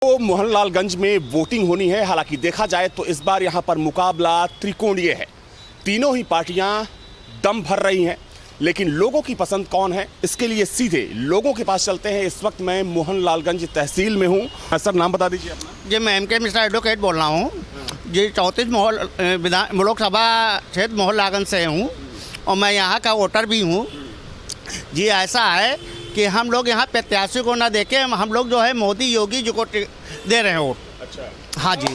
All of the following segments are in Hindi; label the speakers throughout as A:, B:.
A: तो मोहनलालगंज में वोटिंग होनी है। हालांकि देखा जाए तो इस बार यहां पर मुकाबला त्रिकोणीय है। तीनों ही पार्टियां दम भर रही हैं, लेकिन लोगों की पसंद कौन है, इसके लिए सीधे लोगों के पास चलते हैं। इस वक्त मैं मोहनलालगंज तहसील में हूं। सर, नाम बता दीजिए अपना।
B: जी, मैं MK मिश्रा एडवोकेट बोल रहा हूँ जी। 34 लोकसभा क्षेत्र मोहनलालगंज से हूँ और मैं यहाँ का वोटर भी हूँ जी। ऐसा है कि हम लोग यहाँ प्रत्याशी को ना देके हम लोग जो है मोदी योगी जी को दे रहे हैं वोट।
A: अच्छा।
B: हाँ जी,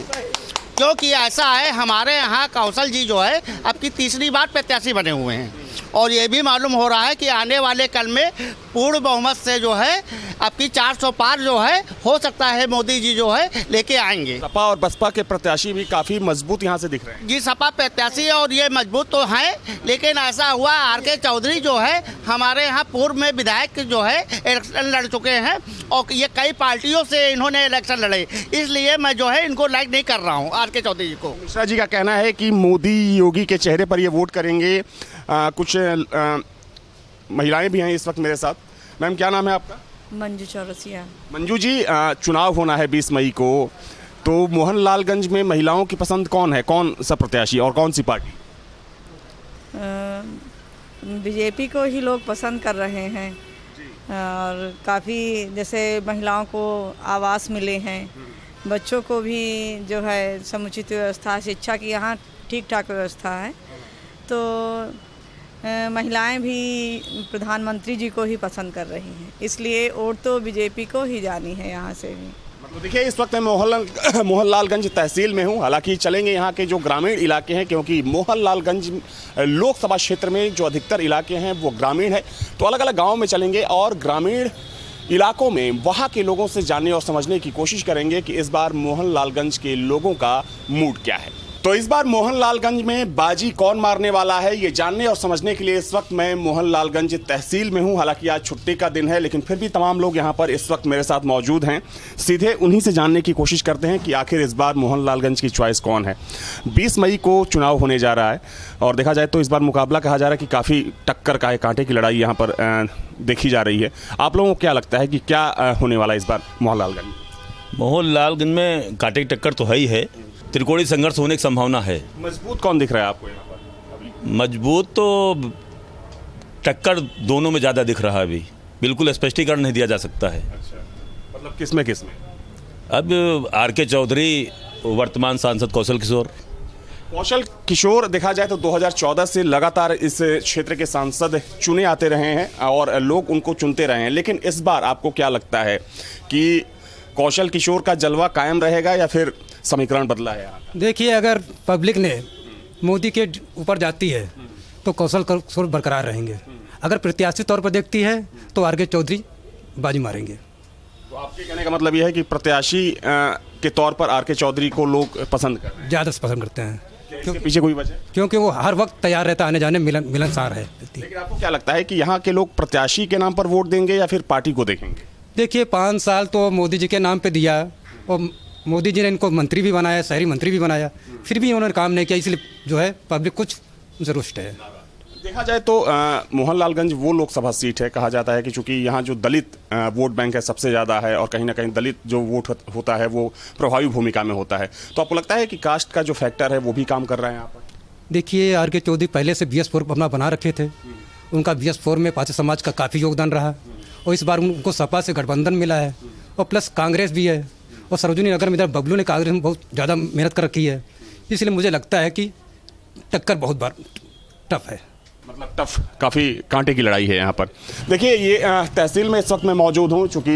B: क्योंकि ऐसा है हमारे यहाँ कौशल जी जो है अब की तीसरी बार प्रत्याशी बने हुए हैं और ये भी मालूम हो रहा है कि आने वाले कल में पूर्ण बहुमत से जो है अब की 400 पार जो है हो सकता है मोदी जी जो है लेके आएंगे।
A: सपा और बसपा के प्रत्याशी भी काफी मजबूत यहाँ से दिख रहे हैं।
B: जी, सपा प्रत्याशी और ये मजबूत तो हैं, लेकिन ऐसा हुआ RK चौधरी जो है हमारे यहाँ पूर्व में विधायक जो है इलेक्शन लड़ चुके हैं और ये कई पार्टियों से इन्होंने इलेक्शन लड़े, इसलिए मैं जो है इनको लाइक नहीं कर रहा हूँ RK चौधरी जी को।
A: मिश्रा जी का कहना है कि मोदी योगी के चेहरे पर ये वोट करेंगे। कुछ महिलाएं भी हैं इस वक्त मेरे साथ। मैम, क्या नाम है आपका?
C: मंजू चौरसिया।
A: मंजू जी, चुनाव होना है 20 मई को, तो मोहनलालगंज में महिलाओं की पसंद कौन है, कौन सा प्रत्याशी और कौन सी पार्टी?
C: बीजेपी को ही लोग पसंद कर रहे हैं और काफ़ी जैसे महिलाओं को आवास मिले हैं, बच्चों को भी जो है समुचित व्यवस्था, शिक्षा की यहाँ ठीक ठाक व्यवस्था है, तो महिलाएं भी प्रधानमंत्री जी को ही पसंद कर रही हैं, इसलिए वोट तो बीजेपी को ही जानी है यहाँ से भी।
A: मतलब देखिए, इस वक्त मैं मोहनलालगंज तहसील में हूँ। हालांकि चलेंगे यहाँ के जो ग्रामीण इलाके हैं, क्योंकि मोहनलालगंज लोकसभा क्षेत्र में जो अधिकतर इलाके हैं वो ग्रामीण है, तो अलग अलग गाँव में चलेंगे और ग्रामीण इलाकों में वहाँ के लोगों से जानने और समझने की कोशिश करेंगे कि इस बार मोहनलालगंज के लोगों का मूड क्या है। तो इस बार मोहनलालगंज में बाजी कौन मारने वाला है, ये जानने और समझने के लिए इस वक्त मैं मोहनलालगंज तहसील में हूं। हालांकि आज छुट्टी का दिन है, लेकिन फिर भी तमाम लोग यहां पर इस वक्त मेरे साथ मौजूद हैं। सीधे उन्हीं से जानने की कोशिश करते हैं कि आखिर इस बार मोहनलालगंज की चॉइस कौन है। 20 मई को चुनाव होने जा रहा है और देखा जाए तो इस बार मुकाबला कहा जा रहा है कि काफ़ी टक्कर का है, कांटे की लड़ाई यहाँ पर देखी जा रही है। आप लोगों को क्या लगता है कि क्या होने वाला है इस बार
D: मोहनलालगंज में? कांटे की टक्कर तो है ही है, त्रिकोणीय संघर्ष होने की संभावना है।
A: मजबूत कौन दिख रहा है आपको यहाँ पर?
D: मजबूत तो टक्कर दोनों में ज़्यादा दिख रहा है, अभी बिल्कुल स्पष्टीकरण नहीं दिया जा सकता है।
A: अच्छा, मतलब किसमें?
D: अब RK चौधरी, वर्तमान सांसद कौशल
A: किशोर देखा जाए तो 2014 से लगातार इस क्षेत्र के सांसद चुने आते रहे हैं और लोग उनको चुनते रहे हैं, लेकिन इस बार आपको क्या लगता है कि कौशल किशोर का जलवा कायम रहेगा या फिर समीकरण बदला है यहाँ?
E: देखिए, अगर पब्लिक ने मोदी के ऊपर जाती है तो कौशल किशोर बरकरार रहेंगे। अगर प्रत्याशी तौर पर देखती है तो RK चौधरी बाजी मारेंगे।
A: तो आपके कहने का मतलब यह है कि प्रत्याशी के तौर पर RK चौधरी को लोग पसंद कर रहे हैं,
E: ज़्यादा पसंद करते हैं।
A: इसके पीछे कोई वजह?
E: क्योंकि वो हर वक्त तैयार रहता, आने जाने मिलनसार है।
A: लेकिन आपको क्या लगता है कि यहाँ के लोग प्रत्याशी के नाम पर वोट देंगे या फिर पार्टी को देखेंगे?
E: देखिए, 5 साल तो मोदी जी के नाम पे दिया और मोदी जी ने इनको मंत्री भी बनाया, शहरी मंत्री भी बनाया, फिर भी उन्होंने काम नहीं किया, इसलिए जो है पब्लिक कुछ जरूर है।
A: देखा जाए तो मोहनलालगंज वो लोकसभा सीट है, कहा जाता है कि चूंकि यहाँ जो दलित वोट बैंक है सबसे ज़्यादा है और कहीं ना कहीं दलित जो वोट होता है वो प्रभावी भूमिका में होता है, तो आपको लगता है कि कास्ट का जो फैक्टर है वो भी काम कर रहा है यहाँ पर?
E: देखिए, RK चौधरी पहले से BS4 अपना बना रखे थे, उनका BS4 में पार्टी समाज का काफ़ी योगदान रहा और इस बार उनको सपा से गठबंधन मिला है और प्लस कांग्रेस भी है और सरोजनी नगर में इधर बबलू ने कांग्रेस में बहुत ज़्यादा मेहनत कर रखी है, इसलिए मुझे लगता है कि टक्कर बहुत बार टफ है।
A: मतलब टफ, काफ़ी कांटे की लड़ाई है यहाँ पर। देखिए, ये तहसील में इस वक्त मैं मौजूद हूँ, चूँकि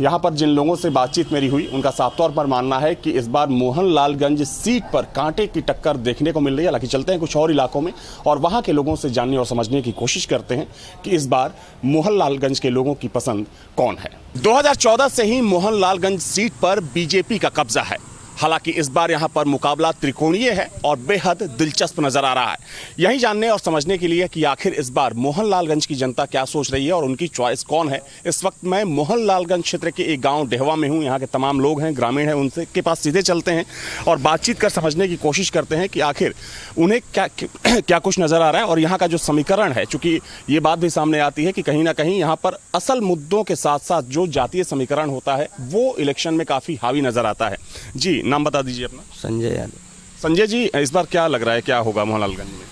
A: यहाँ पर जिन लोगों से बातचीत मेरी हुई उनका साफ तौर पर मानना है कि इस बार मोहनलालगंज सीट पर कांटे की टक्कर देखने को मिल रही है। हालांकि चलते हैं कुछ और इलाकों में और वहाँ के लोगों से जानने और समझने की कोशिश करते हैं कि इस बार मोहनलालगंज के लोगों की पसंद कौन है। 2014 से ही मोहनलालगंज सीट पर बीजेपी का कब्जा है हालांकि इस बार यहाँ पर मुकाबला त्रिकोणीय है और बेहद दिलचस्प नजर आ रहा है। यही जानने और समझने के लिए कि आखिर इस बार मोहनलालगंज की जनता क्या सोच रही है और उनकी चॉइस कौन है, इस वक्त मैं मोहनलालगंज क्षेत्र के एक गांव डेहवा में हूं। यहाँ के तमाम लोग हैं, ग्रामीण हैं, उनसे के पास सीधे चलते हैं और बातचीत कर समझने की कोशिश करते हैं कि आखिर उन्हें क्या कुछ नजर आ रहा है। और यहाँ का जो समीकरण है, चूंकि ये बात भी सामने आती है कि कहीं ना कहीं यहाँ पर असल मुद्दों के साथ साथ जो जातीय समीकरण होता है वो इलेक्शन में काफी हावी नजर आता है। जी, नाम बता दीजिए अपना।
F: संजय यादव।
A: संजय जी, इस बार क्या लग रहा है, क्या होगा मोहनलालगंज में?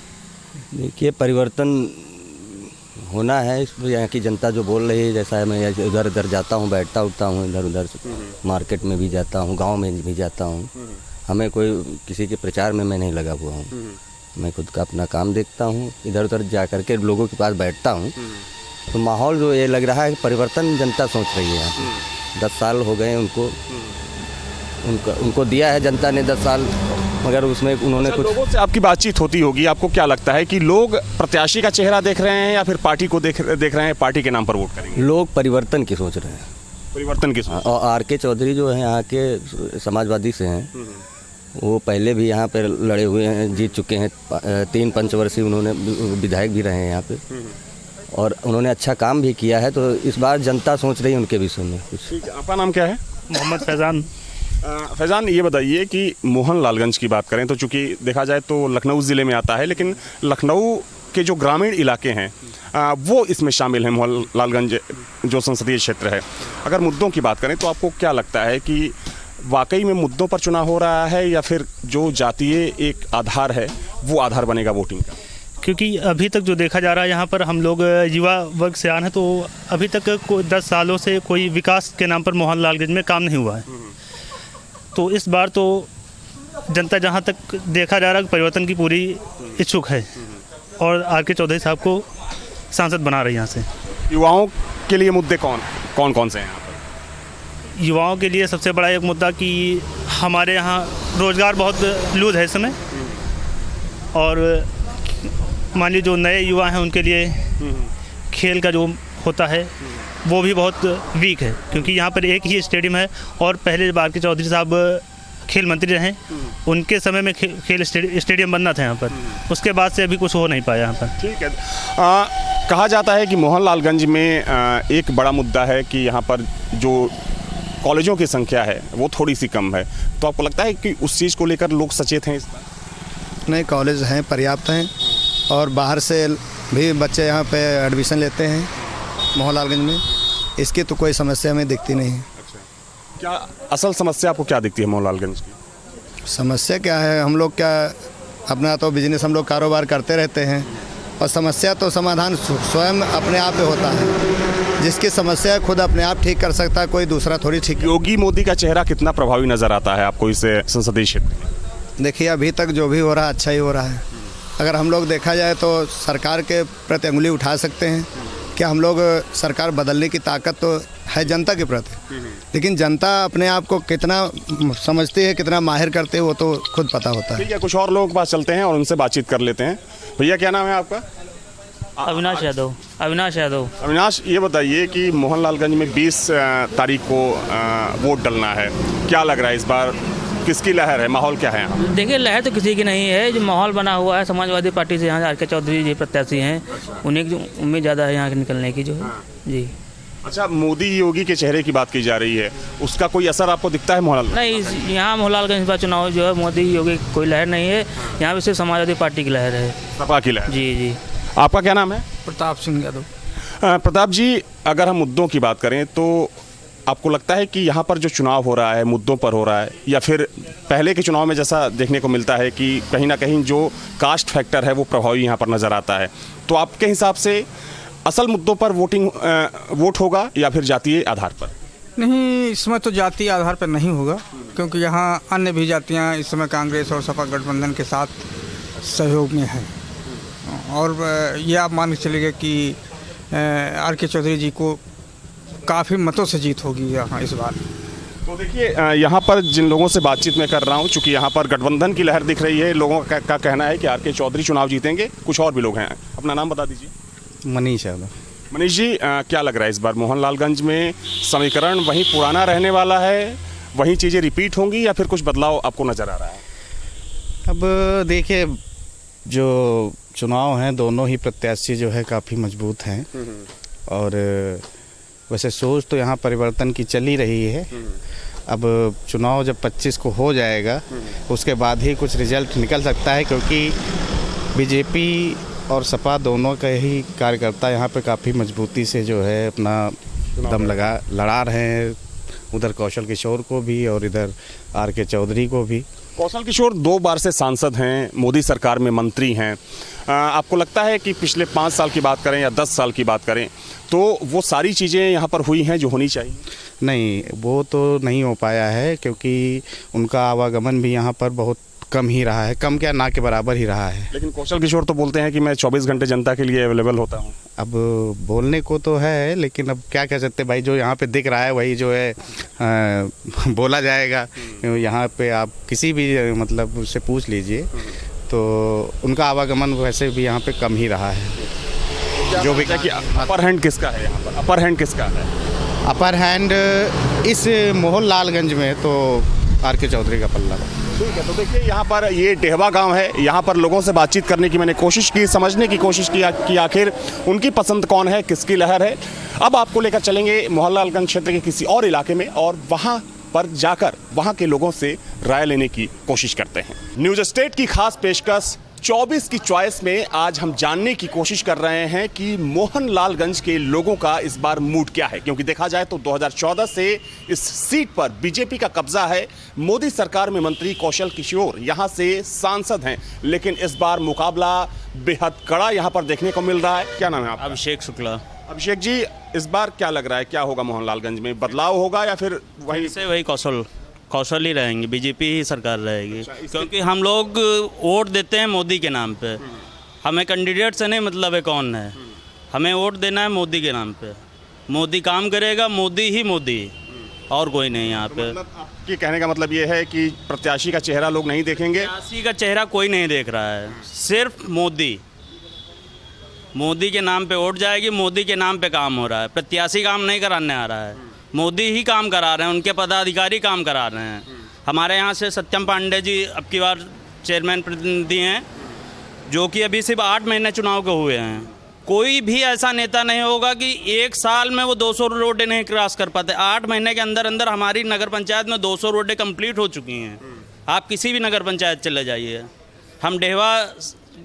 F: देखिए, परिवर्तन होना है। इस यहाँ की जनता जो बोल रही है, जैसा है, मैं इधर उधर जाता हूँ, बैठता उठता हूँ, इधर उधर मार्केट में भी जाता हूँ, गांव में भी जाता हूँ। हमें कोई किसी के प्रचार में मैं नहीं लगा हुआ हूँ। मैं खुद का अपना काम देखता हूँ, इधर उधर जा करके लोगों के पास बैठता हूँ। तो माहौल जो ये लग रहा है, परिवर्तन जनता सोच रही है। यहाँ पे 10 साल हो गए उनको दिया है जनता ने 10 साल, मगर उसमें उन्होंने कुछ।
A: लोगों से आपकी बातचीत होती होगी, आपको क्या लगता है कि लोग प्रत्याशी का चेहरा देख रहे हैं या फिर पार्टी को देख रहे हैं, पार्टी के नाम पर वोट करेंगे?
F: लोग परिवर्तन की सोच रहे हैं।
A: परिवर्तन की सोच।
F: और आर.के. चौधरी जो है यहाँ के समाजवादी से हैं, वो पहले भी यहाँ पे लड़े हुए हैं, जीत चुके हैं। 3 पंचवर्षीय उन्होंने विधायक भी रहे हैं यहाँ पे और उन्होंने अच्छा काम भी किया है। तो इस बार जनता सोच रही है उनके विषय में कुछ।
A: ठीक है, आपका नाम क्या है?
G: मोहम्मद फैज़ान।
A: फैज़ान, ये बताइए कि मोहनलालगंज की बात करें तो चूंकि देखा जाए तो लखनऊ ज़िले में आता है, लेकिन लखनऊ के जो ग्रामीण इलाके हैं वो इसमें शामिल हैं। मोहनलालगंज जो संसदीय क्षेत्र है, अगर मुद्दों की बात करें तो आपको क्या लगता है कि वाकई में मुद्दों पर चुनाव हो रहा है या फिर जो जातीय एक आधार है वो आधार बनेगा वोटिंग का?
G: क्योंकि अभी तक जो देखा जा रहा है, यहाँ पर हम लोग युवा वर्ग से आए हैं, तो अभी तक 10 सालों से कोई विकास के नाम पर मोहनलालगंज में काम नहीं हुआ है। तो इस बार तो जनता जहाँ तक देखा जा रहा है परिवर्तन की पूरी इच्छुक है और आर.के. चौधरी साहब को सांसद बना रही है यहाँ से।
A: युवाओं के लिए मुद्दे कौन से हैं यहाँ पर?
G: युवाओं के लिए सबसे बड़ा एक मुद्दा कि हमारे यहाँ रोज़गार बहुत लूज है इस समय, और मान लीजिए जो नए युवा हैं उनके लिए खेल का जो होता है वो भी बहुत वीक है, क्योंकि यहाँ पर एक ही स्टेडियम है और पहले जब आर.के. चौधरी साहब खेल मंत्री रहे उनके समय में खेल स्टेडियम बनना था यहाँ पर, उसके बाद से अभी कुछ हो नहीं पाया यहाँ पर।
A: ठीक है। कहा जाता है कि मोहनलालगंज में एक बड़ा मुद्दा है कि यहाँ पर जो कॉलेजों की संख्या है वो थोड़ी सी कम है, तो आपको लगता है कि उस चीज़ को लेकर लोग सचेत हैं इस बार?
H: नहीं, कॉलेज हैं, पर्याप्त हैं और बाहर से भी बच्चे यहाँ पे एडमिशन लेते हैं मोहनलालगंज में। इसकी तो कोई समस्या हमें दिखती नहीं है।
A: अच्छा, क्या असल समस्या आपको क्या दिखती है मोहनलालगंज की?
H: समस्या क्या है, हम लोग क्या अपना तो बिजनेस, हम लोग कारोबार करते रहते हैं और समस्या तो समाधान स्वयं अपने आप पे होता है। जिसकी समस्या खुद अपने आप ठीक कर सकता है, कोई दूसरा थोड़ी ठीक।
A: योगी मोदी का चेहरा कितना प्रभावी नज़र आता है आपको इस संसदीय क्षेत्र में?
H: देखिए, अभी तक जो भी हो रहा है अच्छा ही हो रहा है। अगर हम लोग देखा जाए तो सरकार के प्रति उंगली उठा सकते हैं कि हम लोग सरकार बदलने की ताकत तो है जनता के प्रति, लेकिन जनता अपने आप को कितना समझती है, कितना माहिर करते हैं, वो तो खुद पता होता है।
A: ठीक है, कुछ और लोगों के पास चलते हैं और उनसे बातचीत कर लेते हैं। भैया, क्या नाम है आपका?
I: अविनाश यादव।
A: अविनाश, ये बताइए कि मोहनलालगंज में 20 तारीख को वोट डलना है, क्या लग रहा है इस बार किसकी लहर है, माहौल क्या है यहाँ?
I: देखिए, लहर तो किसी की नहीं है, जो माहौल बना हुआ है समाजवादी पार्टी से यहाँ आर.के. चौधरी जी प्रत्याशी हैं, उन्हीं की उम्मीद ज़्यादा है यहाँ के निकलने की जो है। जी। अच्छा,
A: मोदी योगी के चेहरे की बात की जा रही है, उसका कोई असर आपको दिखता है मोहनलाल?
I: नहीं, यहाँ मोहनलालगंज पर चुनाव जो है मोदी योगी कोई लहर नहीं है, यहाँ पे सिर्फ समाजवादी पार्टी की लहर है,
A: सपा की लहर।
I: जी।
A: आपका क्या नाम है?
J: प्रताप सिंह यादव।
A: प्रताप जी, अगर हम मुद्दों की बात करें तो आपको लगता है कि यहाँ पर जो चुनाव हो रहा है मुद्दों पर हो रहा है, या फिर पहले के चुनाव में जैसा देखने को मिलता है कि कहीं ना कहीं जो कास्ट फैक्टर है वो प्रभावी यहाँ पर नज़र आता है, तो आपके हिसाब से असल मुद्दों पर वोट होगा या फिर जातीय आधार पर?
J: नहीं, इस समय तो जातीय आधार पर नहीं होगा, क्योंकि यहाँ अन्य भी जातियाँ इस समय कांग्रेस और सपा गठबंधन के साथ सहयोग में हैं और ये आप मान के चलिए कि आर.के. चौधरी जी को काफ़ी मतों से जीत होगी यहाँ इस बार।
A: तो देखिए, यहाँ पर जिन लोगों से बातचीत मैं कर रहा हूँ, चूँकि यहाँ पर गठबंधन की लहर दिख रही है, लोगों का कहना है कि आर.के. चौधरी चुनाव जीतेंगे। कुछ और भी लोग हैं, अपना नाम बता दीजिए।
F: मनीष यादव।
A: मनीष जी, क्या लग रहा है इस बार मोहनलालगंज में समीकरण वही पुराना रहने वाला है वही चीज़ें रिपीट होंगी या फिर कुछ बदलाव आपको नज़र आ रहा है?
K: अब देखिए, जो चुनाव हैं दोनों ही प्रत्याशी जो है काफ़ी मजबूत हैं और वैसे सोच तो यहाँ परिवर्तन की चल ही रही है। अब चुनाव जब 25 को हो जाएगा उसके बाद ही कुछ रिजल्ट निकल सकता है, क्योंकि बीजेपी और सपा दोनों के ही कार्यकर्ता यहाँ पे काफ़ी मजबूती से जो है अपना दम लड़ा रहे हैं, उधर कौशल किशोर को भी और इधर आर.के. चौधरी को भी।
A: कौशल किशोर 2 बार से सांसद हैं, मोदी सरकार में मंत्री हैं। आपको लगता है कि पिछले 5 साल की बात करें या 10 साल की बात करें तो वो सारी चीज़ें यहाँ पर हुई हैं जो होनी चाहिए?
K: नहीं, वो तो नहीं हो पाया है, क्योंकि उनका आवागमन भी यहाँ पर बहुत कम ही रहा है, कम क्या ना के बराबर ही रहा है।
A: लेकिन कौशल किशोर तो बोलते हैं कि मैं 24 घंटे जनता के लिए अवेलेबल होता हूँ।
K: अब बोलने को तो है, लेकिन अब क्या कह सकते भाई, जो यहाँ पे दिख रहा है वही जो है बोला जाएगा। यहाँ पे आप किसी भी मतलब उससे पूछ लीजिए तो उनका आवागमन वैसे भी यहाँ पे कम ही रहा है।
A: जो भी कि अपर हैंड किसका है यहाँ पर? अपर हैंड किसका है?
K: अपर हैंड इस मोहनलालगंज में तो आर.के. चौधरी का पल्ला है।
A: ठीक है, तो देखिए यहाँ पर ये डेहवा गांव है। यहाँ पर लोगों से बातचीत करने की मैंने कोशिश की, समझने की कोशिश की आखिर उनकी पसंद कौन है, किसकी लहर है। अब आपको लेकर चलेंगे मोहनलालगंज क्षेत्र के किसी और इलाके में और वहाँ पर जाकर वहाँ के लोगों से राय लेने की कोशिश करते हैं। न्यूज़ स्टेट की खास पेशकश 24 की चॉइस में आज हम जानने की कोशिश कर रहे हैं कि मोहनलालगंज के लोगों का इस बार मूड क्या है, क्योंकि देखा जाए तो 2014 से इस सीट पर बीजेपी का कब्जा है। मोदी सरकार में मंत्री कौशल किशोर यहाँ से सांसद हैं, लेकिन इस बार मुकाबला बेहद कड़ा यहाँ पर देखने को मिल रहा है। क्या नाम है आपका?
L: अभिषेक शुक्ला।
A: अभिषेक जी, इस बार क्या लग रहा है, क्या होगा मोहनलालगंज में? बदलाव होगा या फिर
L: वही कौशल ही रहेंगे, बीजेपी ही सरकार रहेगी, क्योंकि हम लोग वोट देते हैं मोदी के नाम पे। हमें कैंडिडेट से नहीं मतलब है कौन है, हमें वोट देना है मोदी के नाम पे। मोदी काम करेगा, मोदी ही मोदी, और कोई नहीं यहाँ पे।
A: मतलब आपके कहने का मतलब ये है कि प्रत्याशी का चेहरा लोग नहीं देखेंगे?
L: प्रत्याशी का चेहरा कोई नहीं देख रहा है, सिर्फ मोदी के नाम पे वोट जाएगी, मोदी के नाम पे काम हो रहा है। प्रत्याशी काम नहीं कराने आ रहा है, मोदी ही काम करा रहे हैं, उनके पदाधिकारी काम करा रहे हैं। हमारे यहाँ से सत्यम पांडे जी अब की बार चेयरमैन प्रतिनिधि हैं, जो कि अभी सिर्फ 8 महीने चुनाव के हुए हैं। कोई भी ऐसा नेता नहीं होगा कि 1 साल में वो 200 रोडें नहीं क्रॉस कर पाते। 8 महीने के अंदर अंदर हमारी नगर पंचायत में 200 रोडें कंप्लीट हो चुकी हैं। आप किसी भी नगर पंचायत चले जाइए। हम डेहवा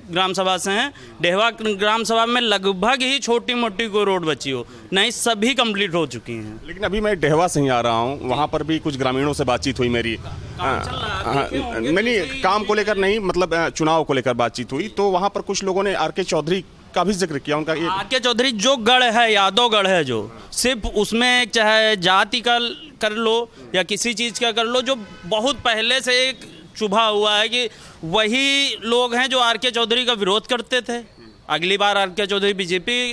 L: ग्राम सभा से हैं, डेहवा ग्राम सभा में लगभग ही छोटी मोटी कोई रोड बची हो, नहीं सभी कंप्लीट हो चुकी हैं।
A: लेकिन अभी मैं डेहवा से ही आ रहा हूँ, वहाँ पर भी कुछ ग्रामीणों से बातचीत हुई मेरी। नहीं, काम को लेकर नहीं, मतलब चुनाव को लेकर बातचीत हुई, तो वहाँ पर कुछ लोगों ने आर.के. चौधरी का भी जिक्र किया। उनका
L: आर.के. चौधरी जो गढ़ है, यादवगढ़ है, जो सिर्फ उसमें चाहे जाति का कर लो या किसी चीज़ का कर लो, जो बहुत पहले से एक चुभा हुआ है कि वही लोग हैं जो आर.के. चौधरी का विरोध करते थे। अगली बार आर.के. चौधरी बीजेपी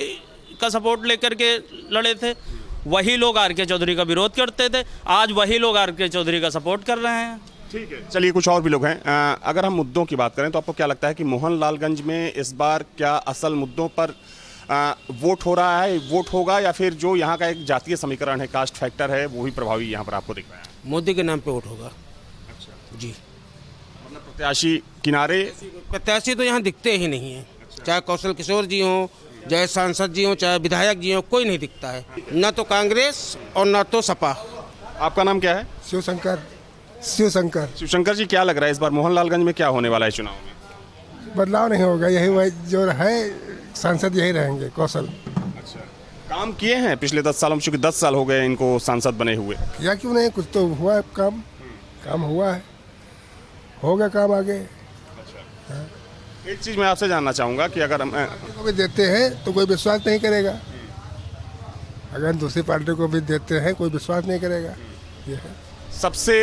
L: का सपोर्ट लेकर के लड़े थे, वही लोग आर.के. चौधरी का विरोध करते थे। आज वही लोग आर.के. चौधरी का सपोर्ट कर रहे हैं।
A: ठीक है, चलिए कुछ और भी लोग हैं। अगर हम मुद्दों की बात करें तो आपको क्या लगता है कि मोहनलालगंज में इस बार क्या असल मुद्दों पर वोट हो रहा है, वोट होगा, या फिर जो यहाँ का एक जातीय समीकरण है, कास्ट फैक्टर है, वो ही प्रभावी यहाँ पर आपको दिख रहा है?
M: मोदी के नाम पे वोट होगा।
A: अच्छा
M: जी,
A: प्रत्याशी किनारे?
M: प्रत्याशी तो यहाँ दिखते ही नहीं है। चाहे कौशल किशोर जी हों, चाहे सांसद जी हों, चाहे विधायक जी हों, कोई नहीं दिखता है। न तो कांग्रेस और न तो सपा।
A: आपका नाम क्या है?
N: शिवशंकर।
A: शिवशंकर जी, क्या लग रहा है इस बार मोहनलालगंज में क्या होने वाला है चुनाव में?
N: बदलाव नहीं होगा, यही वही जो है सांसद यही रहेंगे, कौशल।
A: अच्छा, काम किए हैं पिछले 10 सालों में, चूँकि 10 साल हो गए इनको सांसद बने हुए।
N: या क्यों नहीं, कुछ तो हुआ है, काम हुआ है, होगा काम आगे।
A: अच्छा, एक चीज़ मैं आपसे जानना चाहूँगा कि अगर हम
N: को भी देते हैं तो कोई विश्वास नहीं करेगा, अगर दूसरी पार्टी को भी देते हैं कोई विश्वास नहीं करेगा। ये है
A: सबसे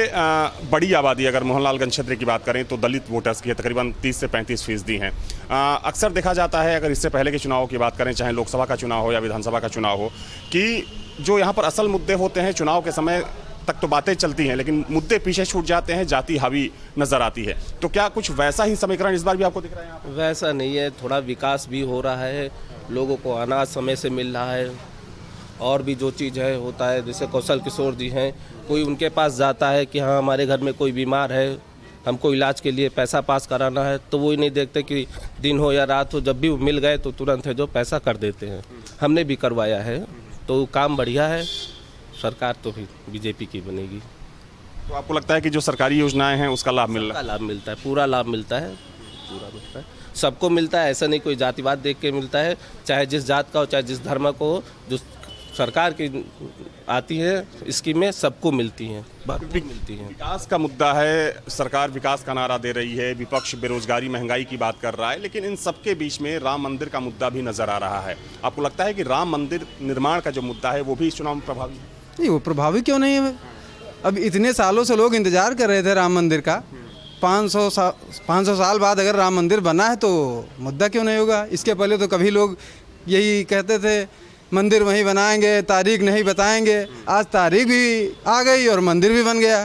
A: बड़ी आबादी, अगर मोहनलालगंज क्षेत्र की बात करें तो दलित वोटर्स की तकरीबन 30 से 35% हैं। अक्सर देखा जाता है, अगर इससे पहले के चुनाव की बात करें, चाहे लोकसभा का चुनाव हो या विधानसभा का चुनाव हो, कि जो यहाँ पर असल मुद्दे होते हैं चुनाव के समय तक तो बातें चलती हैं, लेकिन मुद्दे पीछे छूट जाते हैं, जाति हावी नजर आती है। तो क्या कुछ वैसा ही समीकरण इस बार भी आपको दिख रहा है यहाँ पर?
O: वैसा नहीं है, थोड़ा विकास भी हो रहा है, लोगों को अनाज समय से मिल रहा है, और भी जो चीज़ है होता है। जैसे कौशल किशोर जी हैं, कोई उनके पास जाता है कि हाँ हमारे घर में कोई बीमार है, हमको इलाज के लिए पैसा पास कराना है, तो वो ही नहीं देखते कि दिन हो या रात हो, जब भी मिल गए तो तुरंत है जो पैसा कर देते हैं। हमने भी करवाया है, तो काम बढ़िया है। सरकार तो भी बीजेपी की बनेगी।
A: तो आपको लगता है कि जो सरकारी योजनाएं हैं उसका लाभ मिल रहा है?
O: लाभ मिलता है, पूरा लाभ मिलता है, पूरा मिलता है, सबको मिलता है। ऐसा नहीं कोई जातिवाद देख के मिलता है, चाहे जिस जात का हो, चाहे जिस धर्म का हो। जो सरकार की आती है स्कीमें सबको मिलती हैं, मिलती हैं।
A: विकास का मुद्दा है, सरकार विकास का नारा दे रही है, विपक्ष बेरोजगारी महंगाई की बात कर रहा है, लेकिन इन सबके बीच में राम मंदिर का मुद्दा भी नजर आ रहा है। आपको लगता है कि राम मंदिर निर्माण का जो मुद्दा है वो भी इस चुनाव में प्रभावी है?
P: नहीं, वो प्रभावी क्यों नहीं है? अब इतने सालों से लोग इंतजार कर रहे थे राम मंदिर का। 500 साल बाद अगर राम मंदिर बना है तो मुद्दा क्यों नहीं होगा? इसके पहले तो कभी लोग यही कहते थे मंदिर वहीं बनाएंगे, तारीख नहीं बताएंगे। आज तारीख भी आ गई और मंदिर भी बन गया,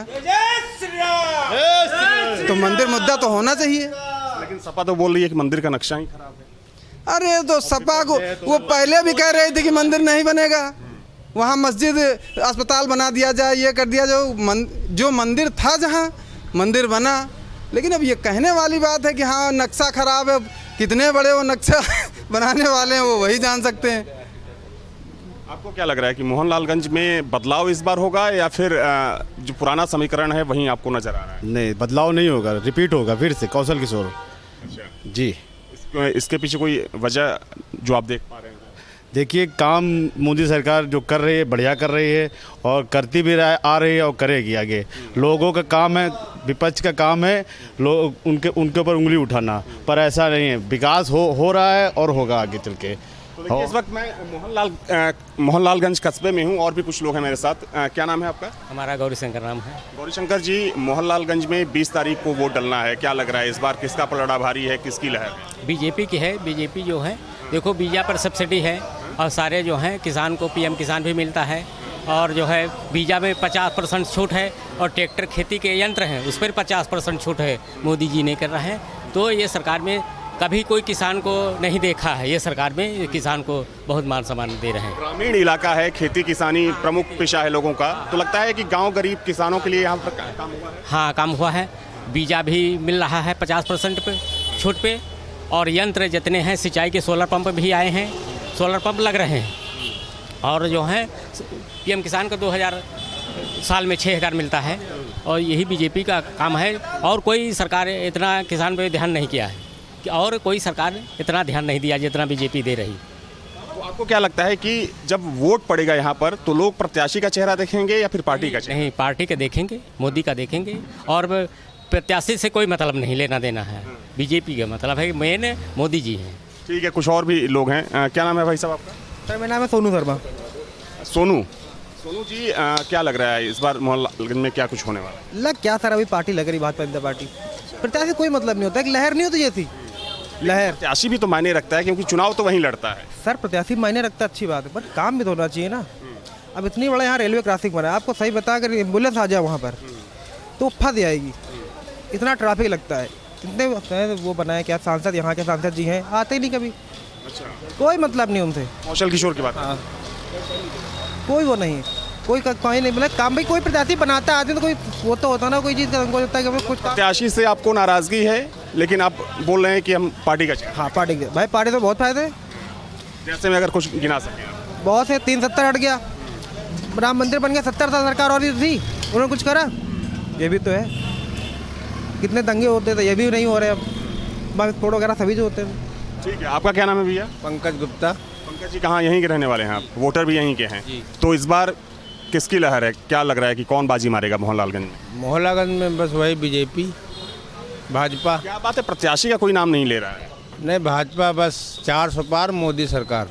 P: तो मंदिर मुद्दा तो होना चाहिए।
A: लेकिन सपा तो बोल रही है कि मंदिर का नक्शा ही खराब है।
P: अरे तो सपा को वो पहले भी कह रहे थे कि मंदिर नहीं बनेगा, वहाँ मस्जिद अस्पताल बना दिया जाए, ये कर दिया जाए। जो मंदिर था जहाँ मंदिर बना, लेकिन अब ये कहने वाली बात है कि हाँ नक्शा खराब है। कितने बड़े वो नक्शा बनाने वाले हैं वो वही जान सकते हैं।
A: आपको क्या लग रहा है कि मोहनलालगंज में बदलाव इस बार होगा या फिर जो पुराना समीकरण है वहीं आपको नजर आ रहा है?
Q: नहीं, बदलाव नहीं होगा, रिपीट होगा फिर से कौशल किशोर।
A: अच्छा
Q: जी,
A: इसके पीछे कोई वजह जो आप देख पा रहे हैं?
Q: देखिए, काम मोदी सरकार जो कर रही है बढ़िया कर रही है, और करती भी आ रही है और करेगी आगे। लोगों का काम है, विपक्ष का काम है लोग उनके ऊपर उंगली उठाना, पर ऐसा नहीं है। विकास हो रहा है और होगा आगे चल के।
A: तो देखिए, इस वक्त मैं मोहनलालगंज कस्बे में हूँ और भी कुछ लोग हैं मेरे साथ। क्या नाम है आपका?
R: हमारा गौरीशंकर नाम है।
A: गौरीशंकर जी, मोहनलालगंज में 20 तारीख को वोट डलना है, क्या लग रहा है इस बार किसका पलड़ा भारी है, किसकी लहर है?
R: बीजेपी की है। बीजेपी जो है, देखो बीजा पर सब्सिडी है और सारे जो हैं किसान को पीएम किसान भी मिलता है, और जो है बीजा में 50% छूट है, और ट्रैक्टर खेती के यंत्र हैं उस पर 50% छूट है, मोदी जी ने कर रहे हैं। तो ये सरकार में कभी कोई किसान को नहीं देखा है, ये सरकार में किसान को बहुत मान सम्मान दे रहे हैं।
A: ग्रामीण इलाका है, खेती किसानी प्रमुख पेशा है लोगों का, तो लगता है कि गांव गरीब किसानों के लिए यहाँ पर काम हुआ है?
R: हाँ, काम हुआ है। बीजा भी मिल रहा है 50% पे छूट पे, और यंत्र जितने हैं सिंचाई के सोलर पंप भी आए हैं, सोलर पंप लग रहे हैं। और जो है पीएम किसान का 2000 साल में 6000 मिलता है, और यही बीजेपी का काम है। और कोई सरकार इतना किसान पे ध्यान नहीं किया है, और कोई सरकार इतना ध्यान नहीं दिया जितना बीजेपी दे रही।
A: तो आपको क्या लगता है कि जब वोट पड़ेगा यहाँ पर तो लोग प्रत्याशी का चेहरा देखेंगे या फिर पार्टी का चेहरा?
R: नहीं, पार्टी का देखेंगे, मोदी का देखेंगे, और प्रत्याशी से कोई मतलब नहीं लेना देना है। बीजेपी का मतलब है मेन मोदी जी हैं।
A: ठीक है, कुछ और भी लोग हैं। क्या नाम है भाई साहब आपका?
S: सर, मेरा नाम है सोनू शर्मा।
A: सोनू जी, क्या लग रहा है इस बार मोहनलालगंज में क्या कुछ होने वाला है?
S: क्या सर, अभी पार्टी लग रही, भाजपा जनता पार्टी। प्रत्याशी कोई मतलब नहीं होता, एक लहर नहीं होती जैसी लहर।
A: प्रत्याशी भी तो मायने रखता है क्योंकि चुनाव तो वहीं लड़ता है।
S: सर, प्रत्याशी मायने रखता, अच्छी बात है, बट काम भी तो होना चाहिए ना। अब इतनी बड़ा यहाँ रेलवे क्रॉसिंग बना है, आपको सही बता, अगर एम्बुलेंस आ जाए वहाँ पर तो फंस जाएगी, इतना ट्रैफिक लगता है। कितने वो बनाए, क्या सांसद, यहाँ के सांसद जी हैं, आते ही नहीं कभी।
A: अच्छा,
S: कोई मतलब नहीं उनसे।
A: कौशल किशोर की बात?
S: हाँ, कोई वो नहीं, कोई नहीं, मतलब काम भी कोई प्रत्याशी बनाता है आदमी तो कोई वो तो होता ना, कोई चीज़ का उनको होता है कि कुछ।
A: प्रत्याशी से आपको नाराजगी है, लेकिन आप बोल रहे हैं कि हम पार्टी का चाहिए।
S: हाँ, पार्टी के भाई, पार्टी तो बहुत फायदे हैं।
A: जैसे में अगर कुछ गिना सकें?
S: बहुत है, 370 हट गया, राम मंदिर बन गया, 70 साल सरकार और थी, उन्होंने कुछ करा? ये भी तो है। कितने दंगे होते थे, ये भी नहीं हो रहे अब, बाकी फोटो वगैरह सभी जो होते हैं।
A: ठीक है, आपका क्या नाम है भैया?
S: पंकज गुप्ता।
A: पंकज जी, कहाँ यहीं के रहने वाले हैं आप? वोटर भी यहीं के हैं? तो इस बार किसकी लहर है, क्या लग रहा है कि कौन बाजी मारेगा मोहनलालगंज में?
T: मोहनलालगंज में बस वही बीजेपी, भाजपा।
A: क्या बात है, प्रत्याशी का कोई नाम नहीं ले रहा है?
T: नहीं, भाजपा बस 400 पार, मोदी सरकार।